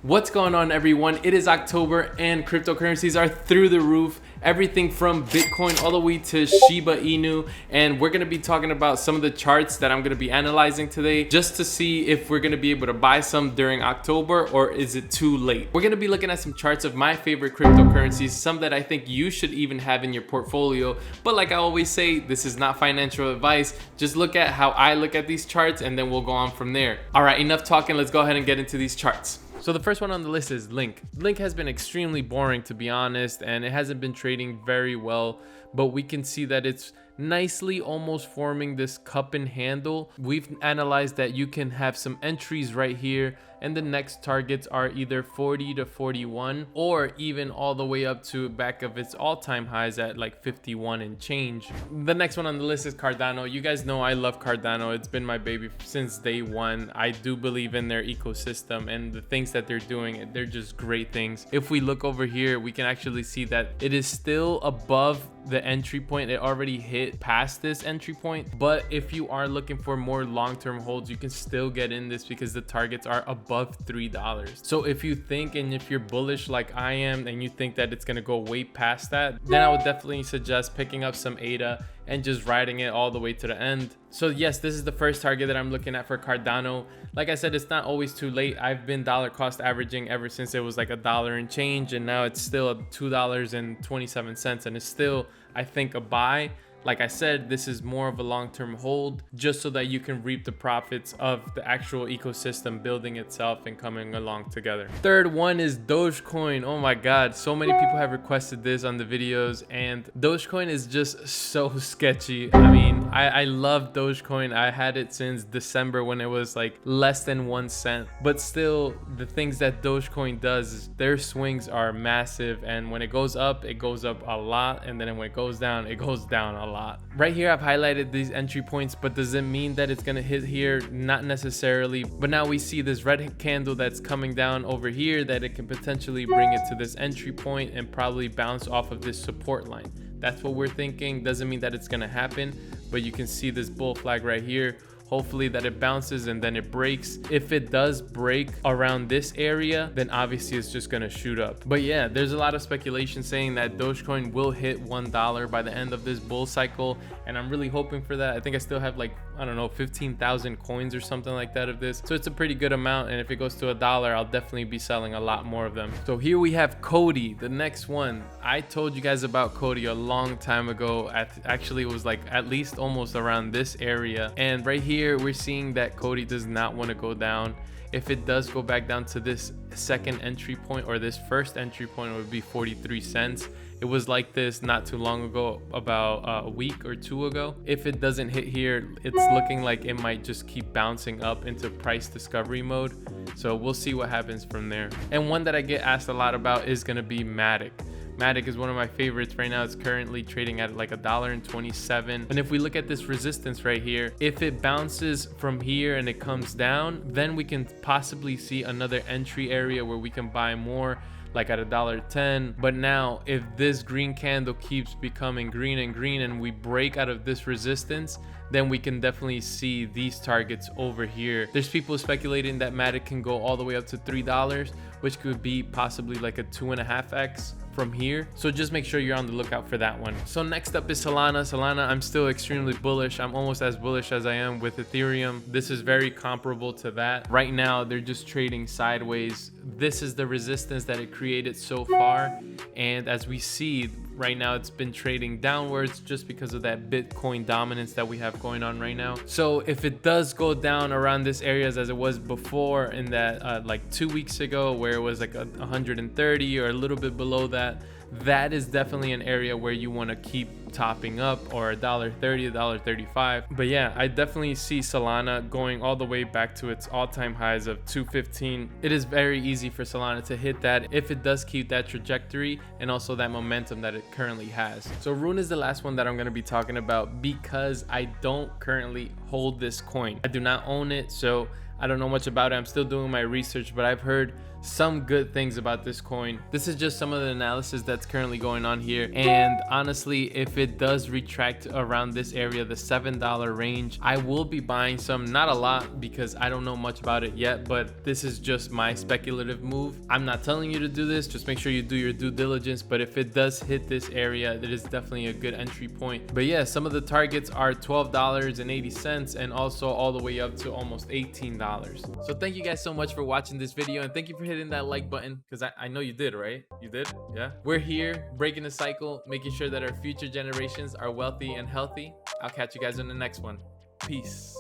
What's going on, everyone? It is October and cryptocurrencies are through the roof. Everything from Bitcoin all the way to Shiba Inu, and we're gonna be talking about some of the charts that I'm gonna be analyzing today just to see if we're gonna be able to buy some during October or is it too late. We're gonna be looking at some charts of my favorite cryptocurrencies, some that I think you should even have in your portfolio. But like I always say, this is not financial advice. Just look at how I look at these charts and then we'll go on from there. All right, enough talking. Let's go ahead and get into these charts. So the first one on the list is Link. Link has been extremely boring, to be honest, and it hasn't been trading very well, but we can see that it's nicely almost forming this cup and handle. We've analyzed that you can have some entries right here, and the next targets are either 40 to 41 or even all the way up to back of its all-time highs at like 51 and change. The next one on the list is Cardano. You guys know I love Cardano. It's been my baby since day one. I do believe in their ecosystem and the things that they're doing. They're just great things. If we look over here, we can actually see that it is still above the entry point. It already hit past this entry point, but if you are looking for more long-term holds, you can still get in this because the targets are above $3. So if you think, and if you're bullish like I am, and you think that it's going to go way past that, then I would definitely suggest picking up some ADA and just riding it all the way to the end. So yes, this is the first target that I'm looking at for Cardano. Like I said, it's not always too late. I've been dollar cost averaging ever since it was like $1 and change, and now it's still $2.27, and it's still, I think, a buy. Like I said, this is more of a long-term hold just so that you can reap the profits of the actual ecosystem building itself and coming along together. Third one is Dogecoin. Oh my God, so many people have requested this on the videos, and Dogecoin is just so sketchy. I mean, I love Dogecoin. I had it since December when it was like less than 1 cent, but still the things that Dogecoin does, their swings are massive, and when it goes up a lot, and then when it goes down a lot. Right here I've highlighted these entry points, but does it mean that it's gonna hit here? Not necessarily, but now we see this red candle that's coming down over here that it can potentially bring it to this entry point and probably bounce off of this support line. That's what we're thinking. Doesn't mean that it's gonna happen, but you can see this bull flag right here. Hopefully that it bounces and then it breaks. If it does break around this area, then obviously it's just gonna shoot up. But yeah, there's a lot of speculation saying that Dogecoin will hit $1 by the end of this bull cycle, and I'm really hoping for that. I think I still have like, I don't know, 15,000 coins or something like that of this, so it's a pretty good amount, and if it goes to $1, I'll definitely be selling a lot more of them. So here we have Cody, the next one. I told you guys about Cody a long time ago. Actually, it was like at least almost around this area, and right here we're seeing that Cody does not want to go down. If it does go back down to this second entry point, or this first entry point, it would be 43 cents. It was like this not too long ago, about a week or two ago. If it doesn't hit here, it's looking like it might just keep bouncing up into price discovery mode. So we'll see what happens from there. And one that I get asked a lot about is going to be Matic. Matic is one of my favorites right now. It's currently trading at like $1.27. And if we look at this resistance right here, if it bounces from here and it comes down, then we can possibly see another entry area where we can buy more, like at $1.10. But now if this green candle keeps becoming green and green and we break out of this resistance, then we can definitely see these targets over here. There's people speculating that Matic can go all the way up to $3, which could be possibly like a 2.5x from here. So just make sure you're on the lookout for that one. So next up is Solana. Solana, I'm still extremely bullish. I'm almost as bullish as I am with Ethereum. This is very comparable to that. Right now, they're just trading sideways. This is the resistance that it created so far. And as we see right now, it's been trading downwards just because of that Bitcoin dominance that we have going on right now. So if it does go down around this areas as it was before in that like 2 weeks ago, where it was like 130 or a little bit below that, that is definitely an area where you want to keep topping up, or $1.30, $1.35. But yeah, I definitely see Solana going all the way back to its all-time highs of 215. It is very easy for Solana to hit that if it does keep that trajectory and also that momentum that it currently has. So RUNE is the last one that I'm going to be talking about because I don't currently hold this coin. I do not own it, so I don't know much about it. I'm still doing my research, but I've heard some good things about this coin. This is just some of the analysis that's currently going on here. And honestly, if it does retract around this area, the $7 range, I will be buying some, not a lot because I don't know much about it yet, but this is just my speculative move. I'm not telling you to do this, just make sure you do your due diligence. But if it does hit this area, that is definitely a good entry point. But yeah, some of the targets are $12.80 and also all the way up to almost $18. So thank you guys so much for watching this video, and thank you for hitting that like button, because I know you did, right? You did? Yeah. We're here breaking the cycle, making sure that our future generations are wealthy and healthy. I'll catch you guys in the next one. Peace.